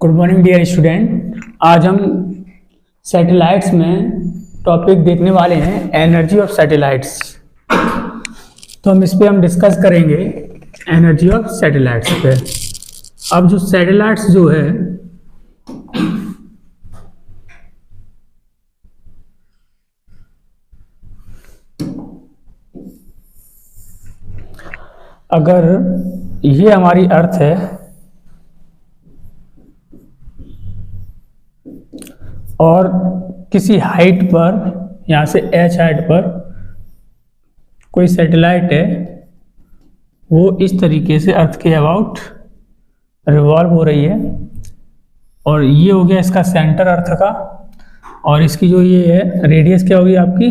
Good morning dear student. आज हम satellites में टॉपिक देखने वाले हैं एनर्जी ऑफ सैटेलाइट्स। तो हम इस पे डिस्कस करेंगे एनर्जी ऑफ सैटेलाइट्स पे। अब जो सैटेलाइट्स जो है अगर ये हमारी अर्थ है और किसी हाइट पर, यहाँ से h हाइट पर कोई सैटेलाइट है, वो इस तरीके से अर्थ के अबाउट रिवॉल्व हो रही है और ये हो गया इसका सेंटर अर्थ का, और इसकी जो ये है रेडियस क्या होगी आपकी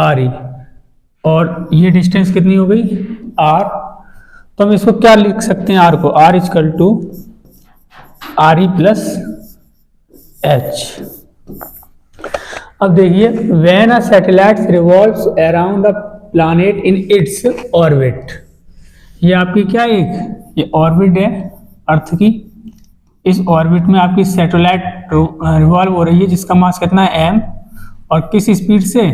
r ई, और ये डिस्टेंस कितनी हो गई r। तो हम इसको क्या लिख सकते हैं, r को r equal to r E plus h। अब देखिए, when a satellite revolves around a planet in its orbit, ये आपकी क्या ये ऑर्बिट है अर्थ की। इस ऑर्बिट में आपकी सैटेलाइट रिवॉल्व हो रही है जिसका मास कितना है m, और किस स्पीड से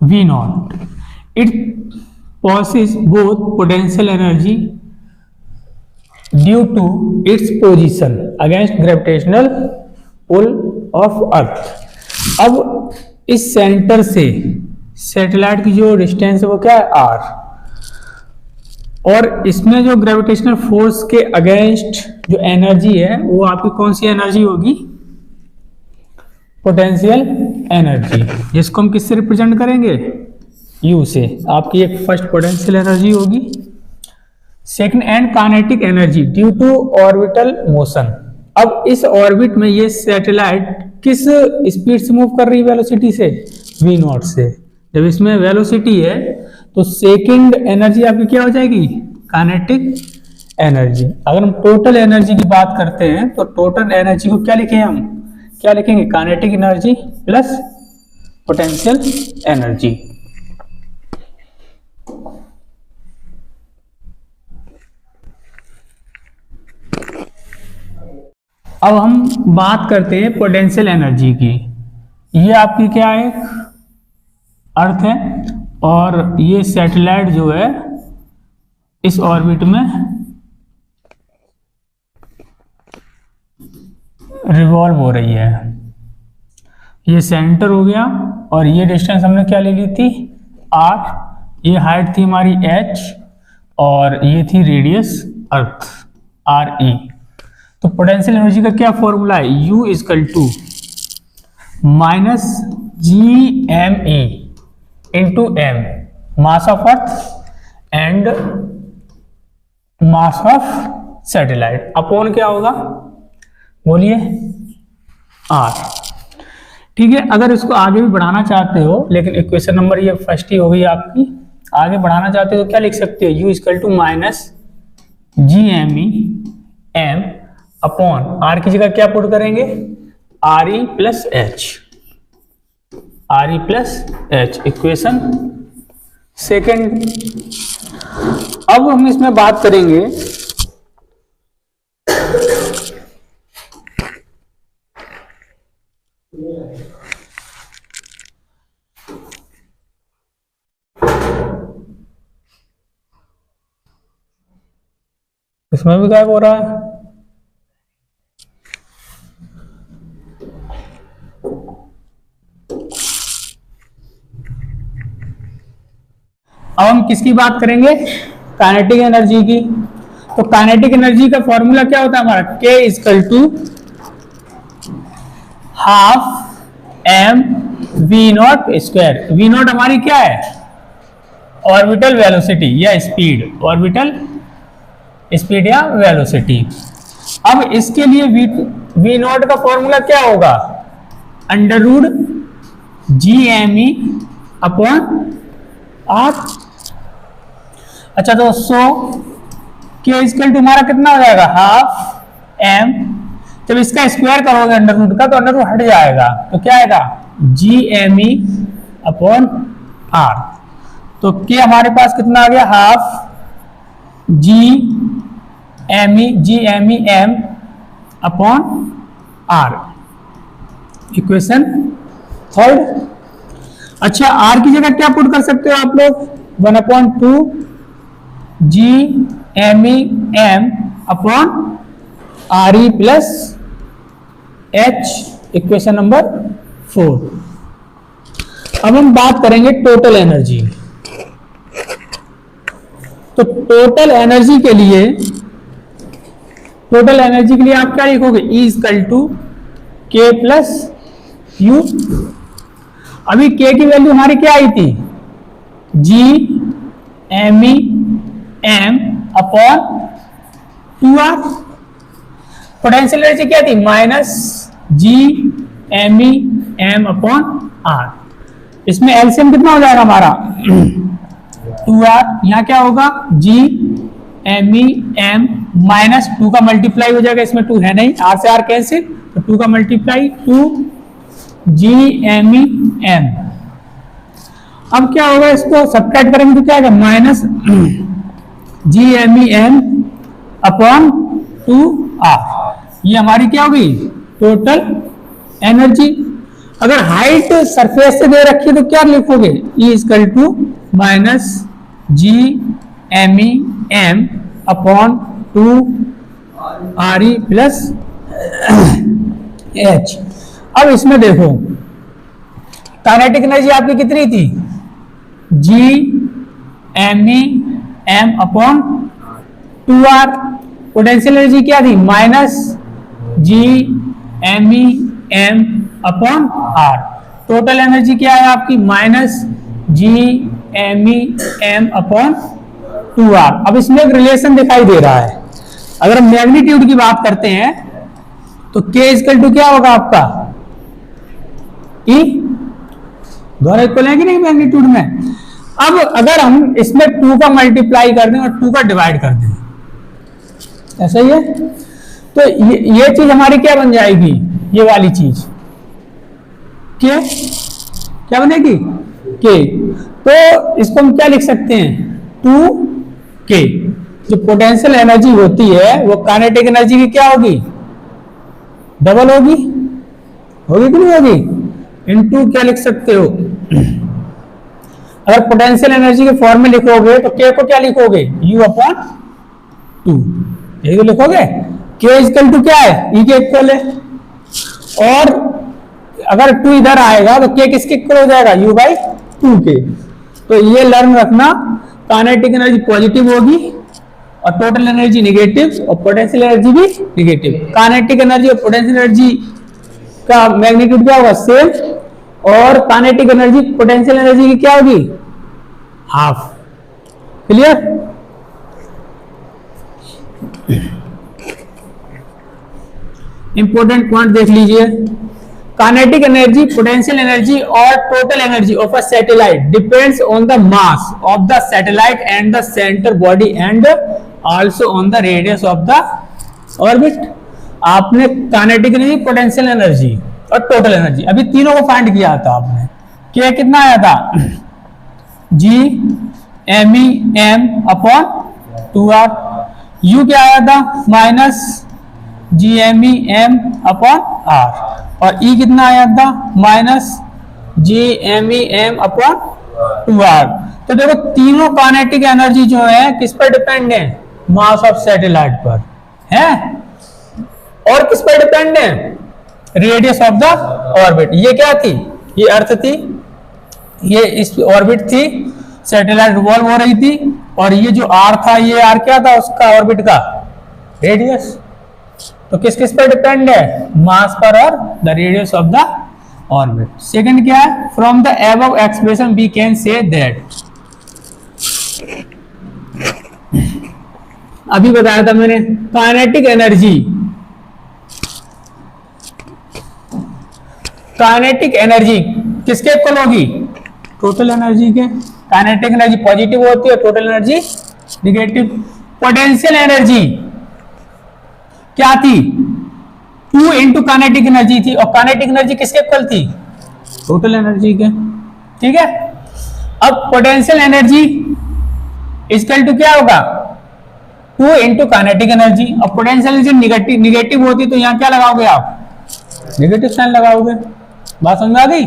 v0। It possesses both potential energy due to its position against gravitational pull of earth. अब इस सेंटर से सैटेलाइट की जो डिस्टेंस है वो क्या है r, और इसमें जो ग्रेविटेशनल फोर्स के अगेंस्ट जो एनर्जी है वो आपकी कौन सी एनर्जी होगी, पोटेंशियल एनर्जी, जिसको हम किससे रिप्रेजेंट करेंगे U से। आपकी एक फर्स्ट पोटेंशियल एनर्जी होगी, second and kinetic energy due to orbital motion. अब इस ऑर्बिट में ये सैटेलाइट किस स्पीड से मूव कर रही है, वेलोसिटी से v0 से। जब इसमें वेलोसिटी है तो सेकंड एनर्जी आपकी क्या हो जाएगी, काइनेटिक एनर्जी। अगर हम टोटल एनर्जी की बात करते हैं तो टोटल एनर्जी को क्या लिखें, हम क्या लिखेंगे, kinetic energy plus potential energy. अब हम बात करते हैं पोटेंशियल एनर्जी की। ये आपकी क्या है, अर्थ है, और ये सैटेलाइट जो है इस ऑर्बिट में रिवॉल्व हो रही है। ये सेंटर हो गया और ये डिस्टेंस हमने क्या ले ली थी r, ये हाइट थी हमारी h, और ये थी रेडियस अर्थ r e। तो पोटेंशियल एनर्जी का क्या फॉर्मूला है, U equal to minus G M E into M, mass of earth and mass of satellite, upon क्या होगा बोलिए R। ठीक है, अगर इसको आगे भी बढ़ाना चाहते हो, लेकिन इक्वेशन नंबर ये फर्स्ट ही हो गई आपकी, आगे बढ़ाना चाहते हो तो क्या लिख सकते हो, U equal to minus G M E M upon R की जगह क्या पुट करेंगे, R E plus H, R E plus H, equation second. अब हम इसमें बात करेंगे इसमें भी गायब हो रहा है। अब हम किसकी बात करेंगे, काइनेटिक एनर्जी की। तो काइनेटिक एनर्जी का फॉर्मूला क्या होता है हमारा, K equal to half M V naught square. V naught हमारी क्या है, ऑर्बिटल वेलोसिटी या स्पीड, ऑर्बिटल स्पीड या वेलोसिटी। अब इसके लिए वी नॉट का फॉर्मूला क्या होगा, under root G M E upon R. अच्छा, तो सो के इक्वल टू हमारा कितना हो जाएगा, हाफ एम। जब इसका स्क्वायर करोगे अंडर रूट का तो अंडर रूट हट जाएगा, तो क्या आएगा G M E upon R. तो के हमारे पास कितना आ गया, half G M E M upon R, equation third. अच्छा, आर की जगह क्या पुट कर सकते हो आप लोग, 1/2 G M E M upon R E plus H, equation number 4। अब हम बात करेंगे टोटल एनर्जी। तो टोटल एनर्जी के लिए आप क्या लिखोगे, E equal to K plus U. अभी के की वैल्यू हमारी क्या आई थी, G M E M upon 2R। Potential energy क्या थी, minus G M E M upon R. इसमें एलसीएम कितना हो जाएगा हमारा 2R, यहाँ क्या होगा G M E M minus 2 का मल्टीप्लाई हो जाएगा, इसमें 2 है नहीं, आर से आर कैंसिल, तो 2 का multiply 2 G M E M. अब क्या होगा, इसको सब्ट्रैक्ट करेंगे तो क्या आएगा, minus G M E M upon 2R। ये हमारी क्या होगी टोटल एनर्जी। अगर हाइट सरफेस से दे रखी है तो क्या लिखोगे, E equal to minus G M E M upon 2 RE plus H। अब इसमें देखो काइनेटिक एनर्जी आपकी कितनी थी, G M E M upon 2R। Potential energy क्या थी, minus G M E M upon R. Total energy क्या है आपकी, minus G M E M upon 2R। अब इसमें एक रिलेशन दिखाई दे रहा है। अगर हम मैग्नीट्यूड की बात करते हैं तो K इक्वल टू क्या होगा आपका, E, दोनों इक्वल है कि नहीं मैग्नीट्यूड में। अब अगर हम इसमें 2 का मल्टीप्लाई कर दें और 2 का डिवाइड कर दें, ऐसा ही है, तो ये चीज हमारी क्या बन जाएगी, ये वाली चीज क्या बनेगी, के। तो इसको हम क्या लिख सकते हैं, 2K। जो पोटेंशियल एनर्जी होती है वो काइनेटिक एनर्जी की क्या होगी, डबल होगी कि नहीं होगी, इनटू क्या लिख सकते हो, अगर पोटेंशियल एनर्जी के फॉर्म में लिखोगे तो K को क्या लिखोगे, U अपॉन 2, यही तो लिखोगे। K इक्वल टू क्या है, E के इक्वल है, और अगर 2 इधर आएगा तो K किसके इक्वल हो जाएगा, U बाई 2K। तो ये लर्न रखना, काइनेटिक एनर्जी पॉजिटिव होगी और टोटल एनर्जी नेगेटिव, और पोटेंशियल एनर्जी भी नेगेटिव। काइनेटिक एनर्जी और पोटेंशियल एनर्जी का मैग्नीट्यूड क्या होगा, सेम, और काइनेटिक एनर्जी पोटेंशियल एनर्जी की क्या होगी, हाफ। क्लियर। इंपॉर्टेंट पॉइंट देख लीजिए, काइनेटिक एनर्जी, पोटेंशियल एनर्जी और total energy of a satellite depends on the mass of the satellite and the centre body and also on the radius of the orbit. आपने kinetic energy, potential energy और total energy अभी तीनों को find किया था आपने। क्या कितना आया था, G M E M upon 2R। U क्या आया था, minus G M E M upon R. और E कितना आया था, minus G M E M upon 2R। तो देखो तीनों काइनेटिक एनर्जी जो है किस पर डिपेंड है, मास ऑफ सैटेलाइट पर है, और किस पर डिपेंड है, रेडियस ऑफ द ऑर्बिट। ये क्या थी, ये अर्थ थी, ये इस ऑर्बिट थी, सैटेलाइट रिवॉल्व हो रही थी, और ये जो आर था, ये आर क्या था उसका, ऑर्बिट का रेडियस। तो किस किस पर डिपेंड है, मास पर और the radius of the orbit. Second क्या है, from the above expression we can say that, अभी बताया था मैंने, काइनेटिक एनर्जी किसके इक्वल होगी, टोटल एनर्जी के। काइनेटिक एनर्जी पॉजिटिव होती है, total energy negative. Potential energy क्या थी, 2 इंटू काइनेटिक एनर्जी थी, और काइनेटिक एनर्जी किसके इक्वल थी, टोटल एनर्जी के। ठीक है। अब पोटेंशियल एनर्जी इक्वल टू क्या होगा, 2 इंटू काइनेटिक एनर्जी। और पोटेंशियल एनर्जी निगेटिव होती तो यहाँ क्या लगाओगे आप, नेगेटिव साइन लगाओगे। बात समझ आ गई।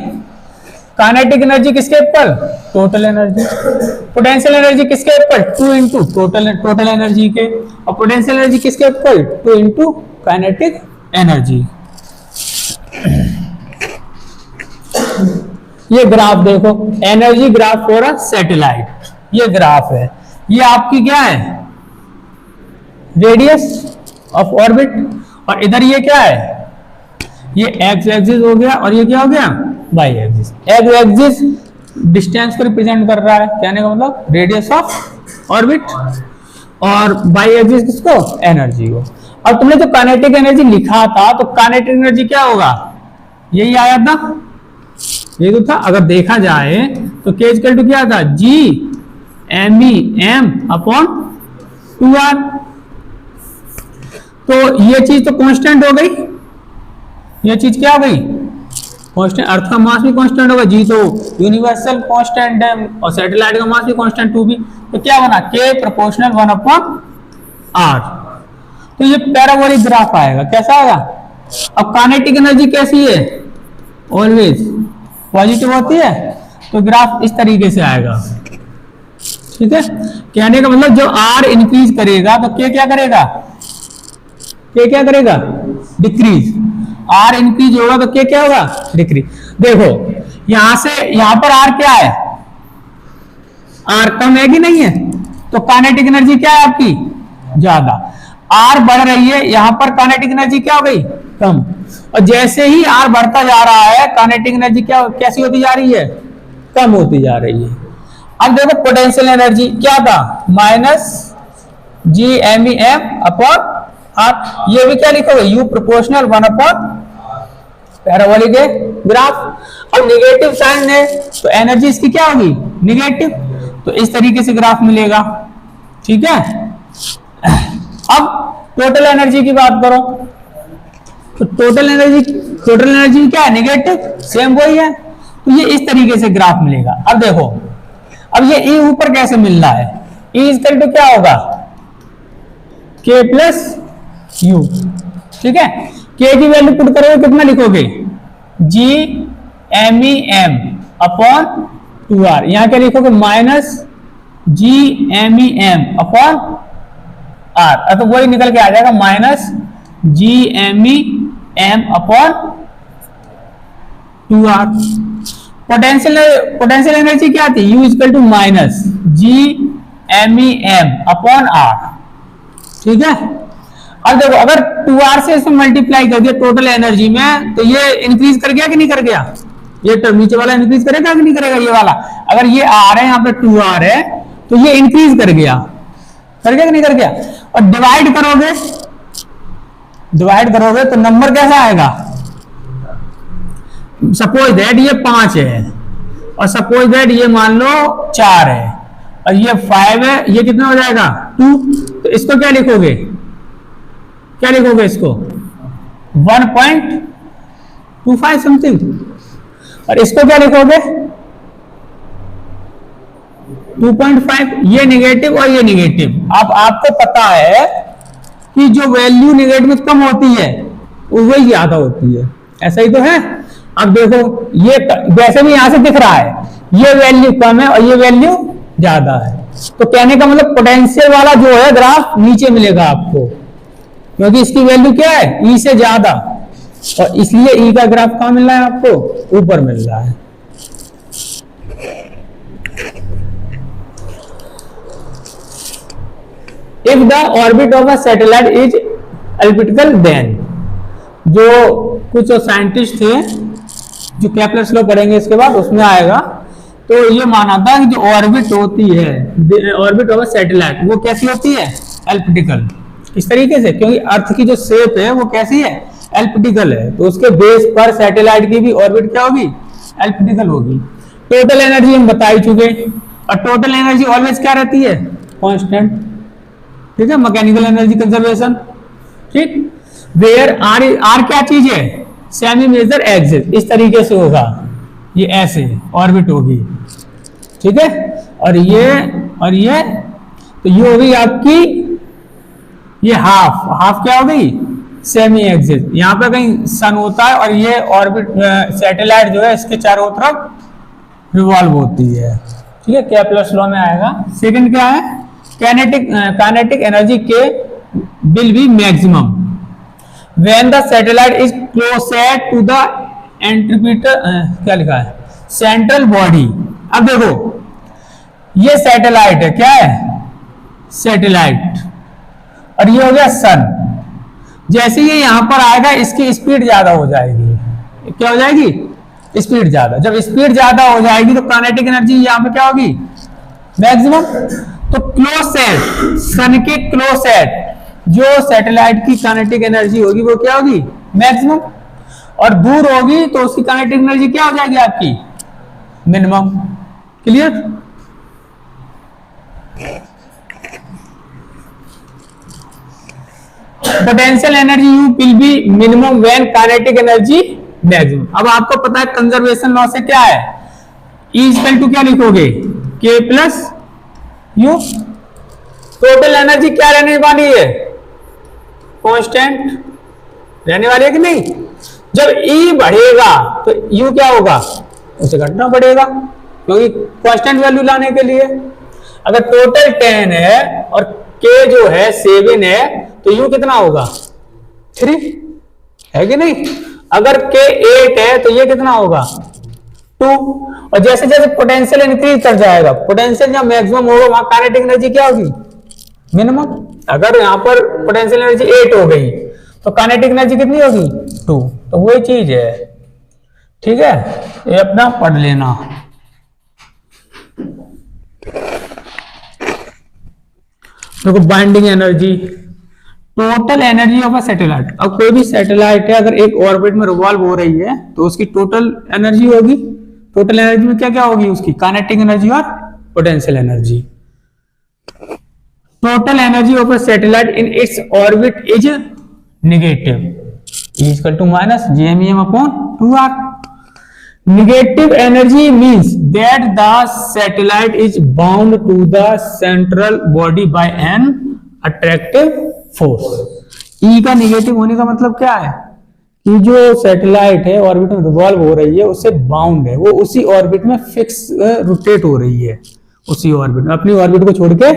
काइनेटिक एनर्जी किसके equal, total energy. Potential energy किसके इक्वल, 2 इंटू टोटल एनर्जी के। और पोटेंशियल एनर्जी किसके इक्वल, 2 इंटू काइनेटिक एनर्जी। ये ग्राफ देखो, energy graph for a satellite, ये ग्राफ है। ये आपकी क्या है, रेडियस ऑफ ऑर्बिट। और इधर ये क्या है, ये एक्स एक्सिस हो गया और ये क्या हो गया, Y axis. X axis distance को रिप्रेजेंट कर रहा है, कहने का मतलब रेडियस ऑफ ऑर्बिट, और वाई एक्सिस किसको, एनर्जी को। और तुमने जो काइनेटिक एनर्जी लिखा था, तो काइनेटिक एनर्जी क्या होगा, यही आया था, ये तो था। अगर देखा जाए तो K इक्वल टू क्या था, G MEM अपॉन 2R। तो ये चीज तो कांस्टेंट हो गई, ये चीज क्या हो गई, कांस्टेंट। अर्थ का मास भी कांस्टेंट होगा, G तो यूनिवर्सल कांस्टेंट है, और सैटेलाइट का मास भी कांस्टेंट 2 भी। तो क्या बना, K प्रोपोर्शनल 1 अपॉन R। तो ये पैराबोलिक ग्राफ आएगा, कैसा आएगा। अब काइनेटिक एनर्जी कैसी है, ऑलवेज पॉजिटिव होती है, तो ग्राफ इस तरीके से आएगा, ठीक है। कहने का मतलब जो R इंक्रीज करेगा तो K क्या करेगा, K क्या करेगा, डिक्रीज। R इंक्रीज होगा तो K क्या होगा, डिक्रीज। देखो यहां से यहां पर R क्या है, R कम है कि नहीं है, तो काइनेटिक एनर्जी क्या है आपकी, ज्यादा। R बढ़ रही है, यहां पर काइनेटिक एनर्जी क्या हो गई, कम। और जैसे ही R बढ़ता जा रहा है, काइनेटिक एनर्जी क्या कैसी होती जा रही है, कम होती जा रही है। अब देखो पोटेंशियल एनर्जी क्या था, माइनस GMEM अपॉन R। ये भी क्या लिखोगे, U प्रोपोर्शनल 1 अपॉन पैराबोलिक है ग्राफ। अब निगेटिव साइन है तो एनर्जी इसकी क्या होगी, निगेटिव। तो इस तरीके से ग्राफ मिलेगा, ठीक है। अब टोटल एनर्जी की बात करो, तो टोटल एनर्जी क्या है, निगेटिव, सेम वही है। तो ये इस तरीके से ग्राफ मिलेगा। अब देखो, अब ये E ऊपर कैसे मिल रहा है, E इक्वल टू क्या होगा, K प्लस U, ठीक है। K की वैल्यू पुट करोगे कितना लिखोगे, GMEM अपॉन 2R। यहां क्या लिखोगे, माइनस GMEM अपॉन R। तो वही निकल के आ जाएगा, minus GMEM upon 2R। Potential energy क्या थी, U equal to minus GMEM upon R, ठीक है। अब देखो अगर 2R से इसमें मल्टीप्लाई कर दिया टोटल एनर्जी में, तो ये इंक्रीज कर गया कि नहीं कर गया, ये टर्म नीचे वाला इंक्रीज करेगा कि नहीं करेगा, ये वाला। अगर ये R है, यहाँ पे 2R है, तो ये इंक्रीज कर गया कि नहीं कर गया। और डिवाइड करोगे तो नंबर कैसा आएगा, सपोज दैट ये 5 है, और सपोज दैट ये मान लो 4 है, और ये 5 है, ये कितना हो जाएगा, 2। तो इसको क्या लिखोगे, इसको 1.25 समथिंग। और इसको क्या लिखोगे, 2.5। ये नेगेटिव और ये नेगेटिव। अब आपको पता है कि जो वैल्यू नेगेटिव में कम होती है वही ज्यादा होती है, ऐसा ही तो है। अब देखो ये वैसे भी यहां से दिख रहा है, ये वैल्यू कम है और ये वैल्यू ज्यादा है। तो कहने का मतलब पोटेंशियल वाला जो है ग्राफ नीचे मिलेगा आपको, क्योंकि इसकी वैल्यू क्या है, E से ज्यादा, और इसलिए E का ग्राफ कहां मिल रहा है आपको, ऊपर मिल रहा है। If the orbit of a satellite is elliptical, then जो कुछ साइंटिस्ट थे जो केपलर्स लॉ पढ़ेंगे इसके बाद, उसमें आएगा। तो ये माना था कि जो ऑर्बिट होती है, ऑर्बिट ऑफ अ सैटेलाइट, वो कैसी होती है, एलिप्टिकल। इस तरीके से, क्योंकि अर्थ की जो शेप है वो कैसी है, एलिप्टिकल है, तो उसके बेस पर सैटेलाइट की भी ऑर्बिट क्या होगी, एलिप्टिकल होगी। टोटल एनर्जी हम बता ही चुके, और टोटल एनर्जी ऑलवेज क्या रहती है, कांस्टेंट, ठीक है। मैकेनिकल एनर्जी कंजर्वेशन, ठीक। वेयर आर क्या चीज है, सेमी मेजर एक्सिस, इस तरीके से होगा, ये ऐसे ऑर्बिट होगी, ठीक है। और ये तो ये होगी आपकी ये हाफ क्या हो गई, सेमी एक्सिस। यहाँ पे कहीं सन होता है और ये ऑर्बिट सैटेलाइट जो है इसके चारों तरफ रिवॉल्व होती है, ठीक है, केपलर्स लॉ में आएगा। सेकंड क्या है, kinetic energy K will be maximum when the satellite is closest to the एंट्रीपिटर, क्या लिखा है, सेंट्रल बॉडी। अब देखो ये सैटेलाइट है, क्या है, सैटेलाइट, और ये हो गया सन। जैसे ये यहां पर आएगा इसकी स्पीड ज्यादा हो जाएगी, क्या हो जाएगी, स्पीड ज्यादा। जब स्पीड ज्यादा हो जाएगी तो काइनेटिक एनर्जी यहां पे क्या होगी, मैक्सिमम। तो क्लोसेट, सन के क्लोसेट जो सैटेलाइट की काइनेटिक एनर्जी होगी वो क्या होगी, मैक्सिमम, और दूर होगी तो उसकी काइनेटिक एनर्जी क्या हो जाएगी आपकी, minimum. Clear. Potential energy you will be minimum when kinetic energy maximum. अब आपको पता है कंजर्वेशन लॉ से क्या है, E इक्वल टू क्या लिखोगे, K plus you. Total energy क्या रहने वाली है, कांस्टेंट रहने वाली है कि नहीं। जब E बढ़ेगा तो U क्या होगा, उसे घटना बढ़ेगा, क्योंकि कांस्टेंट वैल्यू लाने के लिए। अगर टोटल 10 है और K जो है 7 है तो U कितना होगा, 3 है कि नहीं। अगर K 8 है तो ये कितना होगा, 2। और जैसे जैसे पोटेंशियल इंक्रीज कर जाएगा, पोटेंशियल जब मैक्सिमम होगा वहां काइनेटिक एनर्जी क्या होगी, मिनिमम। अगर यहां पर पोटेंशियल एनर्जी 8 हो गई तो काइनेटिक एनर्जी कितनी होगी, 2। तो वही चीज है, ठीक है, ये अपना पढ़ लेना। देखो binding energy, total energy of a satellite. अब कोई भी सैटेलाइट है अगर एक ऑर्बिट में रिवॉल्व हो रही है तो उसकी टोटल एनर्जी होगी, टोटल एनर्जी में क्या क्या होगी उसकी, काइनेटिक एनर्जी और potential energy. Total energy of a satellite in its orbit is negative, E equal to minus JMEM upon 2R। Negative energy means that the satellite is bound to the central body by an attractive force. E का negative होने का मतलब क्या है कि जो satellite है orbit में रिवॉल्व हो रही है उससे बाउंड है, वो उसी ऑर्बिट में फिक्स रोटेट हो रही है, उसी ऑर्बिट में, अपनी ऑर्बिट को छोड़ के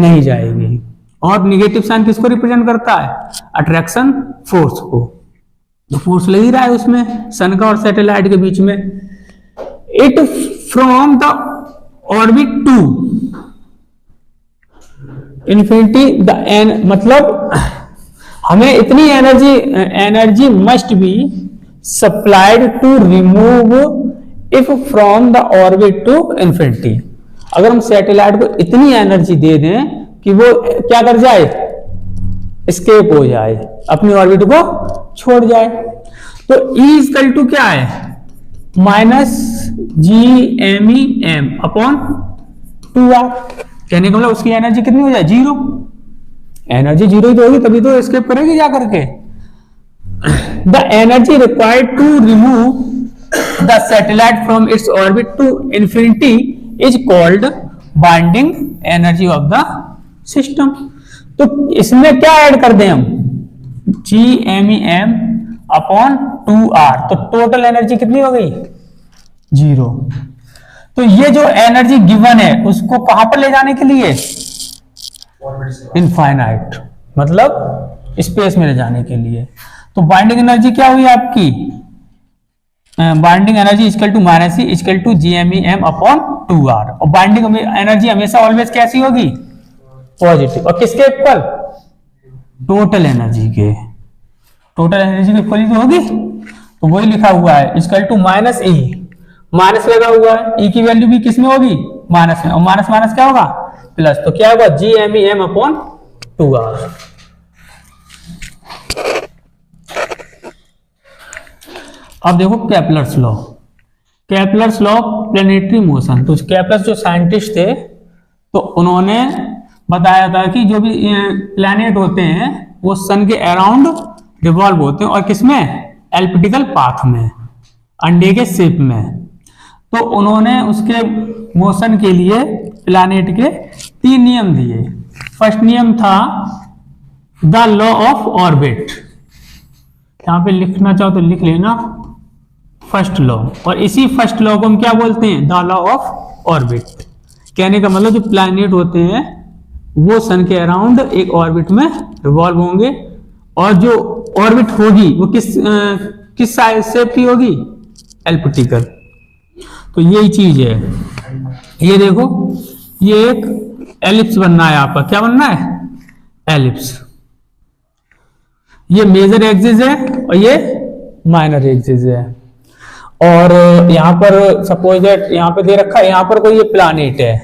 नहीं जाएगी। और नेगेटिव साइन किसको रिप्रेजेंट करता है, अट्रैक्शन फोर्स को। तो फोर्स लग ही रहा है उसमें, सन का और सैटेलाइट के बीच में। It from the orbit to infinity then, मतलब हमें इतनी energy must be supplied to remove if from the orbit to infinity. अगर हम सैटेलाइट को इतनी एनर्जी दे दें कि वो क्या कर जाए, एस्केप हो जाए, अपनी ऑर्बिट को छोड़ जाए। तो E इक्वल टू क्या है, माइनस GMEM अपॉन 2R। कहने का मतलब उसकी एनर्जी कितनी हो जाए, 0। एनर्जी 0 ही तो होगी तभी तो एस्केप करेगी जा करके। The energy required to remove the satellite from its orbit to infinity is called binding energy of the system. तो इसमें क्या ऐड कर दें हम, GMEM अपॉन 2R, तो टोटल एनर्जी कितनी हो गई, 0। तो ये जो एनर्जी गिवन है उसको कहां पर ले जाने के लिए, इनफाइनाइट, मतलब स्पेस में ले जाने के लिए। तो बाइंडिंग एनर्जी क्या हुई आपकी, binding energy equal to minus E equal to GMEM upon 2R। और बाइंडिंग एनर्जी हमेशा ऑलवेज कैसी होगी, पॉजिटिव। और किसके इक्वल, टोटल एनर्जी के, टोटल एनर्जी के इक्वल तो होगी। तो वही लिखा हुआ है इक्वल टू माइनस E, माइनस लगा हुआ है, E की वैल्यू भी किसमें होगी, माइनस में, और माइनस माइनस क्या होगा, प्लस। तो क्या होगा, GMEM अपॉन 2R। अब देखो Kepler's law, Kepler's law planetary motion. तो केपलर्स जो साइंटिस्ट थे तो उन्होंने बताया था कि जो भी प्लैनेट होते हैं वो सन के अराउंड रिवॉल्व होते हैं, और किसमें, एलिप्टिकल पाथ में, अंडे के शेप में। तो उन्होंने उसके मोशन के लिए प्लैनेट के 3 नियम दिए। फर्स्ट नियम था द लॉ ऑफ ऑर्बिट, यहां पे लिखना चाहो तो लिख लेना फर्स्ट लॉ, और इसी फर्स्ट लॉ को हम क्या बोलते हैं, द लॉ ऑफ ऑर्बिट। कहने का मतलब जो प्लैनेट होते हैं वो सन के अराउंड एक ऑर्बिट में रिवॉल्व होंगे, और जो ऑर्बिट होगी वो किस साइज शेप की होगी, एलिप्टिकल। तो यही चीज है, ये देखो ये एक एलिप्स बनना है आपका, क्या बनना है, एलिप्स। ये मेजर एक्सिस है और ये माइनर एक्सिस है, और यहां पर सपोज दैट यहां पे दे रखा है, यहां पर कोई ये प्लैनेट है,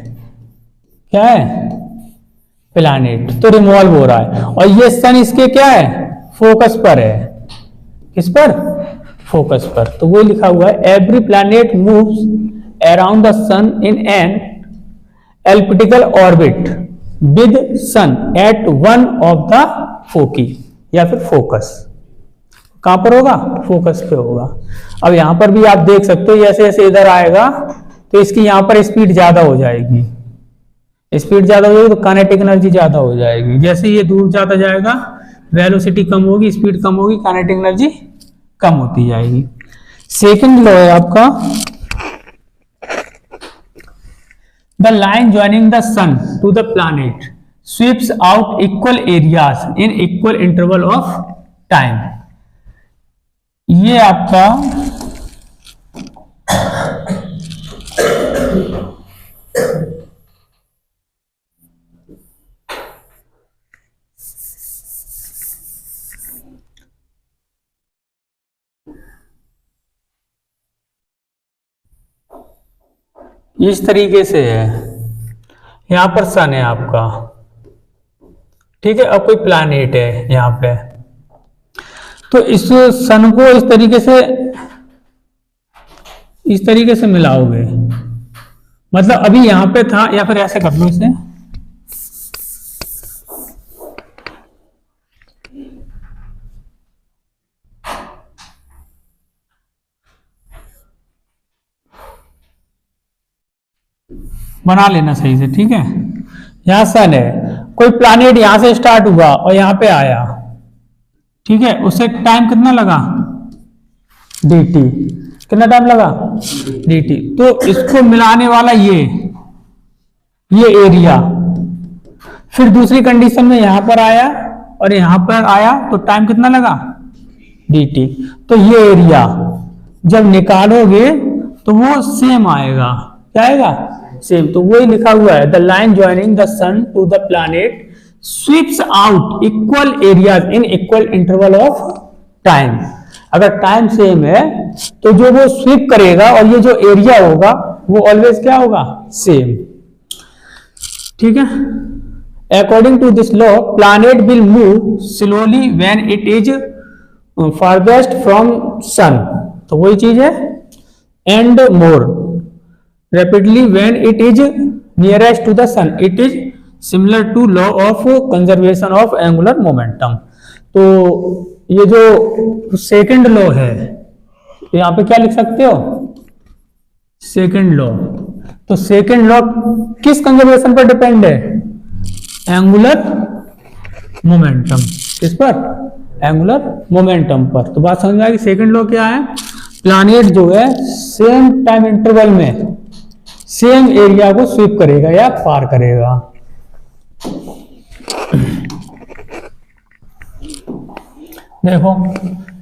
क्या है, प्लैनेट, तो रिवॉल्व हो रहा है, और ये सन इसके क्या है, फोकस पर है, किस पर, फोकस पर। तो वो लिखा हुआ है every planet moves around the sun in an elliptical orbit with sun at one of the foci, या फिर फोकस। कहां पर होगा, फोकस पे होगा। अब यहां पर भी आप देख सकते हो जैसे जैसे इधर आएगा तो इसकी यहां पर स्पीड ज्यादा हो जाएगी, स्पीड ज्यादा हो जाएगी तो काइनेटिक एनर्जी ज्यादा हो जाएगी। जैसे ये दूर जाता जाएगा वेलोसिटी कम होगी, स्पीड कम होगी, काइनेटिक एनर्जी कम होती जाएगी। सेकंड लॉ है आपका, the line joining the sun to the planet sweeps out equal areas in equal interval of time. ये आपका इस तरीके से है, यहां पर सन है आपका, ठीक है, अब कोई प्लैनेट है यहां पे, तो इस सन को इस तरीके से मिलाओगे, मतलब अभी यहां पे था, या फिर ऐसे कर लो इसे, बना लेना सही से, ठीक है। यहां सन है, कोई प्लैनेट यहां से स्टार्ट हुआ और यहां पे आया, ठीक है, उससे टाइम कितना लगा, dt, कितना टाइम लगा, dt। तो इसको मिलाने वाला ये एरिया, फिर दूसरी कंडीशन में यहां पर आया और यहां पर आया तो टाइम कितना लगा, dt। तो ये एरिया जब निकालोगे तो वो सेम आएगा, क्या आएगा, सेम। तो वही लिखा हुआ है, the line joining the sun to the planet sweeps out equal areas in equal interval of time. अगर टाइम सेम है तो जो वो स्वीप करेगा और ये जो एरिया होगा वो ऑलवेज क्या होगा, सेम, ठीक है। According to this law planet will move slowly when it is farthest from sun, तो वही चीज है, and more rapidly when it is nearest to the sun. It is similar to law of conservation of angular momentum. तो ये जो second law है, यहाँ पे क्या लिख सकते हो, सेकंड लॉ। तो सेकंड लॉ किस कंजर्वेशन पर डिपेंड है, एंगुलर मोमेंटम, किस पर, एंगुलर मोमेंटम पर। तो बात समझ में आएगी। सेकंड लॉ क्या है, प्लैनेट जो है सेम टाइम इंटरवल में सेम एरिया को स्वीप करेगा या पार करेगा। देखो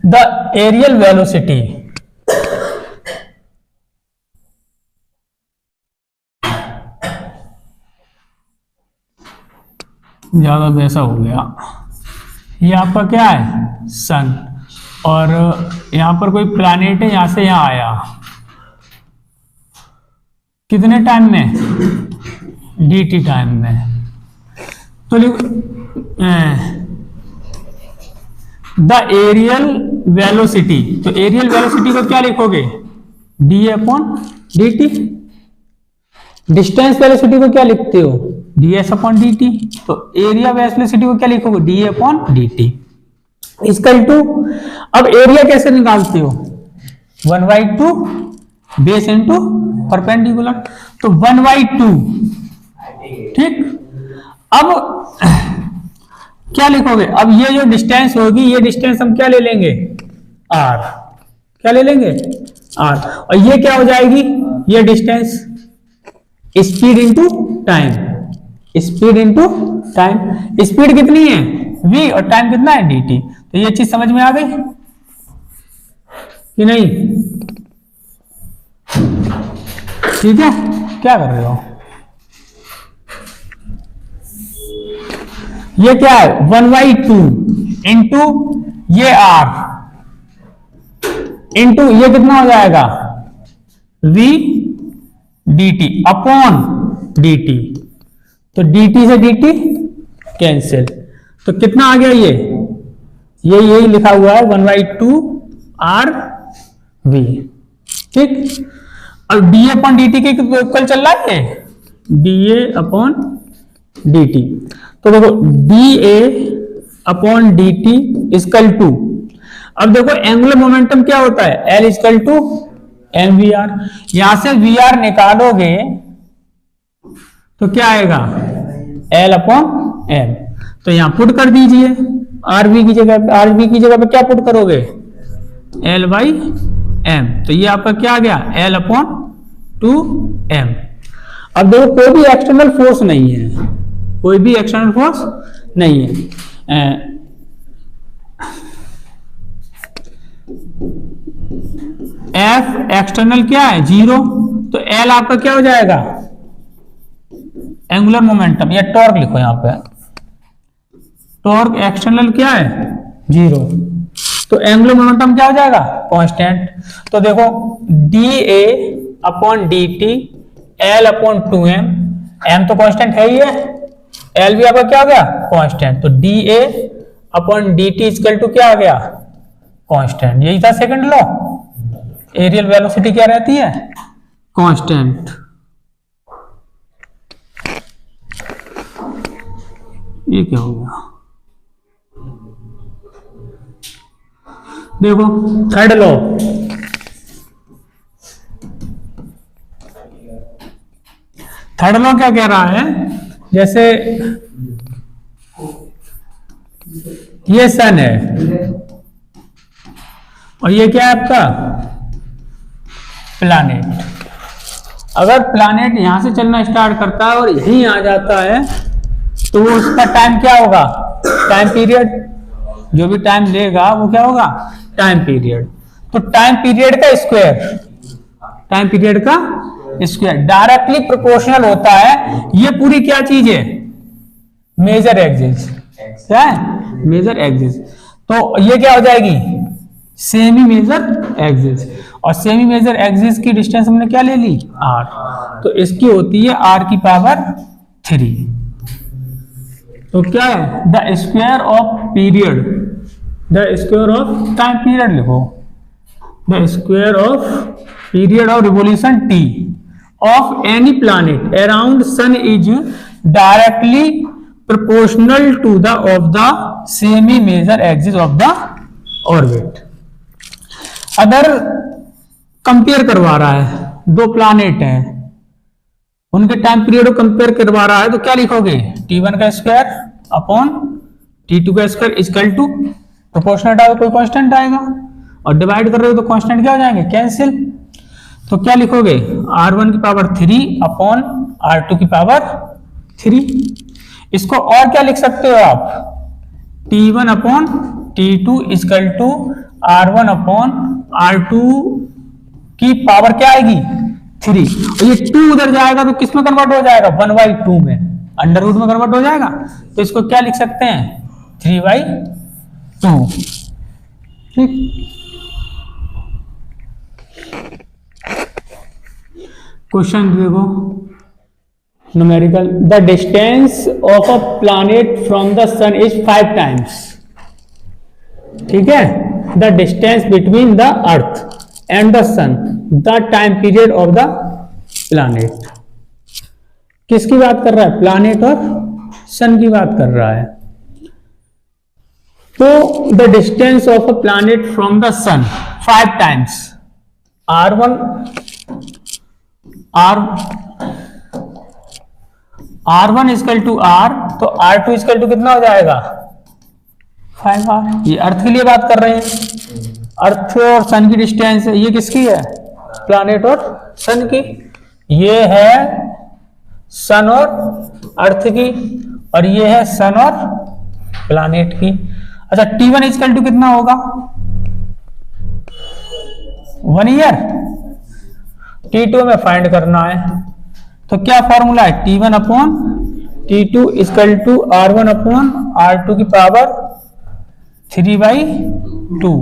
द एरियल वेलोसिटी, ज्यादा वैसा हो गया, ये आपका क्या है, सन, और यहां पर कोई प्लैनेट है, यहां से यहां आया, कितने टाइम में, dt टाइम में। तो द एरियल वेलोसिटी, तो एरियल वेलोसिटी को क्या लिखोगे, d/dt। डिस्टेंस वेलोसिटी को क्या लिखते हो, ds/dt। तो एरिया वेलोसिटी को क्या लिखोगे, d/dt इक्वल टू, अब एरिया कैसे निकालते हो, 1/2 बेस इंटू परपेंडिकुलर, तो 1/2, ठीक। अब क्या लिखोगे? अब ये जो डिस्टेंस होगी, ये डिस्टेंस हम क्या ले लेंगे? आर। क्या ले लेंगे? आर। और ये क्या हो जाएगी? ये distance speed into time. Speed into time. Speed कितनी है? v, और टाइम कितना है? dt। तो ये चीज समझ में आ गई कि नहीं? ठीक है, क्या कर रहे हो? ये क्या है? 1/2 इंटू ये r इंटू ये कितना हो जाएगा? v dt upon dt। तो dt से dt कैंसिल। तो कितना आ गया? ये यही लिखा हुआ है 1/2 r v। ठीक। और dA अपॉन dt के इक्वल चल रहा है, dA अपॉन dt। तो देखो dA upon dt equal to, अब देखो एंगुलर मोमेंटम क्या होता है? L equal to mvr। यहां से vr निकालोगे तो क्या आएगा? L upon m। तो यहां पुट कर दीजिए rv की जगह पे क्या पुट करोगे? L by m। तो ये आपका क्या आ गया? L upon 2m। अब देखो कोई भी एक्सटर्नल फोर्स नहीं है, कोई भी एक्सटर्नल फोर्स नहीं है। F एक्सटर्नल क्या है? 0। तो L आपका क्या हो जाएगा? एंगुलर मोमेंटम या टॉर्क लिखो यहां पे। टॉर्क एक्सटर्नल क्या है? 0। तो एंगुलर मोमेंटम क्या हो जाएगा? कांस्टेंट। तो देखो dA upon dt L upon 2m। m तो कांस्टेंट है ही है, L भी आपका क्या हो गया? कांस्टेंट। तो dA upon dt equal to क्या आ गया? कांस्टेंट। यही था सेकंड लॉ। एरियल वेलोसिटी क्या रहती है? कांस्टेंट। ये क्या हो गया? देखो थर्ड लॉ, थर्ड लॉ क्या कह रहा है? जैसे ये सन है और ये क्या है आपका? प्लैनेट। अगर प्लैनेट यहां से चलना स्टार्ट करता है और यहीं आ जाता है तो उसका टाइम क्या होगा? Time period. जो भी टाइम लेगा वो क्या होगा? Time period. तो टाइम पीरियड का स्क्वायर, टाइम पीरियड का स्क्वायर डायरेक्टली प्रोपोर्शनल होता है। ये पूरी क्या चीज है? Major axis. क्या है? Major axis. तो ये क्या हो जाएगी? Semi major axis. और सेमी मेजर एक्सिस की डिस्टेंस हमने क्या ले ली? r। तो इसकी होती है r की पावर 3। तो क्या है? The square of period, the square of time period लिखो। The square of period of revolution t of any planet around sun is directly proportional to the of the semi major axis of the orbit। अगर compare करवा रहा है, दो planet हैं, उनके time period को compare करवा रहा है, तो क्या लिखोगे? t1 का स्क्वायर अपॉन t2 का स्क्वायर इक्वल टू प्रोपोर्शनल आएगा, कोई कांस्टेंट आएगा, और डिवाइड कर रहे हो तो कांस्टेंट क्या हो जाएंगे? कैंसिल। तो क्या लिखोगे? r1 की पावर 3 अपॉन r2 की पावर 3। इसको और क्या लिख सकते हो आप? t1 upon t2 equal to r1 upon r2 की पावर क्या आएगी? 3। और ये 2 उधर जाएगा तो किस में कन्वर्ट हो जाएगा? 1/2 में, अंडर रूट में कन्वर्ट हो जाएगा। तो इसको क्या लिख सकते हैं? 3/2। ठीक। क्वेश्चन देखो, numerical. The distance of a planet from the sun is 5 times. ठीक है, the distance between the earth and the sun, the time period of the planet. किसकी बात कर रहा है? प्लैनेट और सन की बात कर रहा है। तो the distance of a planet from the sun 5 times. R1 equal to R, तो R2 इक्वल टू कितना हो जाएगा? 5r। ये अर्थ के लिए बात कर रहे हैं, अर्थ और सन की डिस्टेंस है। ये किसकी है? प्लैनेट और सन की। ये है सन और अर्थ की, और ये है सन और प्लैनेट की। अच्छा, T1 इक्वल टू कितना होगा? 1 ईयर। T2 में फाइंड करना है, तो क्या फॉर्मूला है? T1 upon T2 equal to R1 upon R2 की पावर 3/2।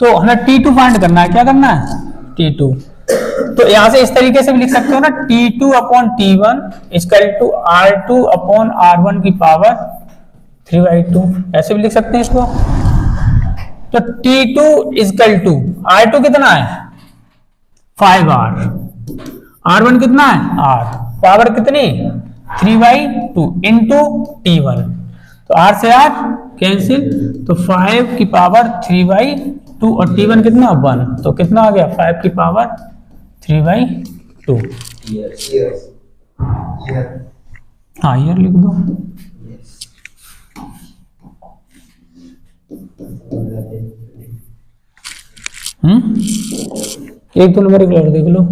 तो हमें T2 फाइंड करना है। क्या करना है? T2। तो यहां से इस तरीके से भी लिख सकते हो ना, T2 upon T1 equal to R2 upon R1 की पावर 3/2, ऐसे भी लिख सकते हैं इसको। तो T2 इक्वल टू R2 कितना है? 5R, R1 कितना है? R, पावर कितनी? 3/2 इंटू T1। तो R से R कैंसिल, तो 5 की पावर 3/2 और T1 कितना? 1, तो कितना आ गया? 5 की पावर 3/2। हाँ, ईयर लिख दो। एक तो नंबर एक और देख लो।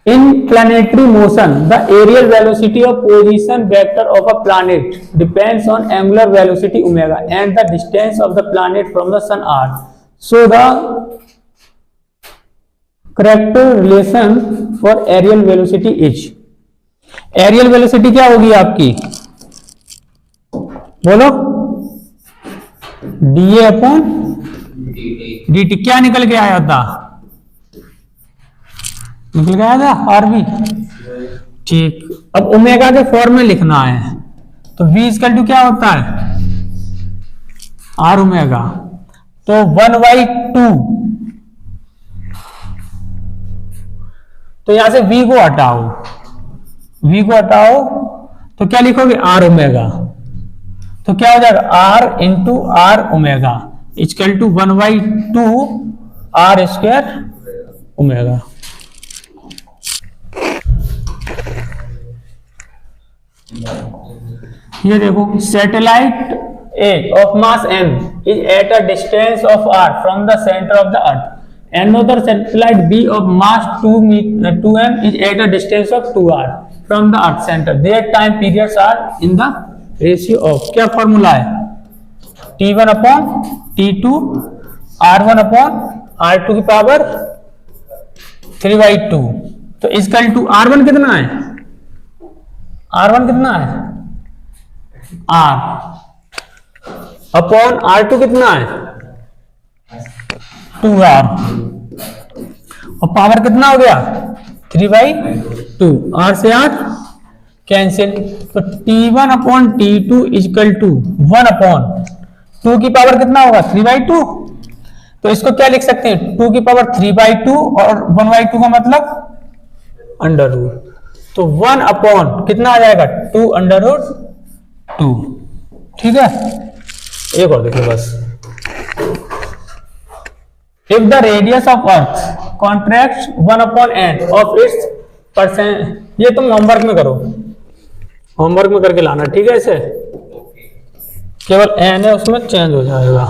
In planetary motion, the aerial velocity of position vector of a planet depends on angular velocity omega and the distance of the planet from the sun r. So the correct relation for aerial velocity is, aerial velocity क्या होगी आपकी? बोलो। dA upon dt। क्या निकल के आया था? निकल गया था आरबी। ठीक, अब ओमेगा के फॉर्म में लिखना है, तो v इक्वल टू क्या होता है? R omega. तो 1/2, तो यहां से v को हटाओ, v को हटाओ तो क्या लिखोगे? R omega. तो क्या हो जाएगा? r into R omega equal to 1/2 R square omega. ये देखो, satellite A of mass m is at a distance of r from the center of the earth. Another satellite B of mass 2m is at a distance of 2r from the earth center. Their time periods are in the ratio of, क्या formula है? T1 upon T2 R1 upon R2 की power 3/2। तो equal to R1 कितना है? R1 कितना है? R upon R2 कितना है? 2R, और पावर कितना हो गया? 3/2। R से R कैंसिल, तो T1 upon T2 equal to 1 upon 2 की पावर कितना होगा? 3/2। तो इसको क्या लिख सकते हैं? 2 की पावर 3/2 और 1/2 का मतलब अंडर रूट। तो 1 अपॉन कितना आ जाएगा? 2√2। ठीक है, एक और देखो बस। If the radius of earth contracts 1 upon n of its percent, ये तुम होमवर्क में करो, होमवर्क में करके लाना। ठीक है, इसे केवल n है उसमें चेंज हो जाएगा।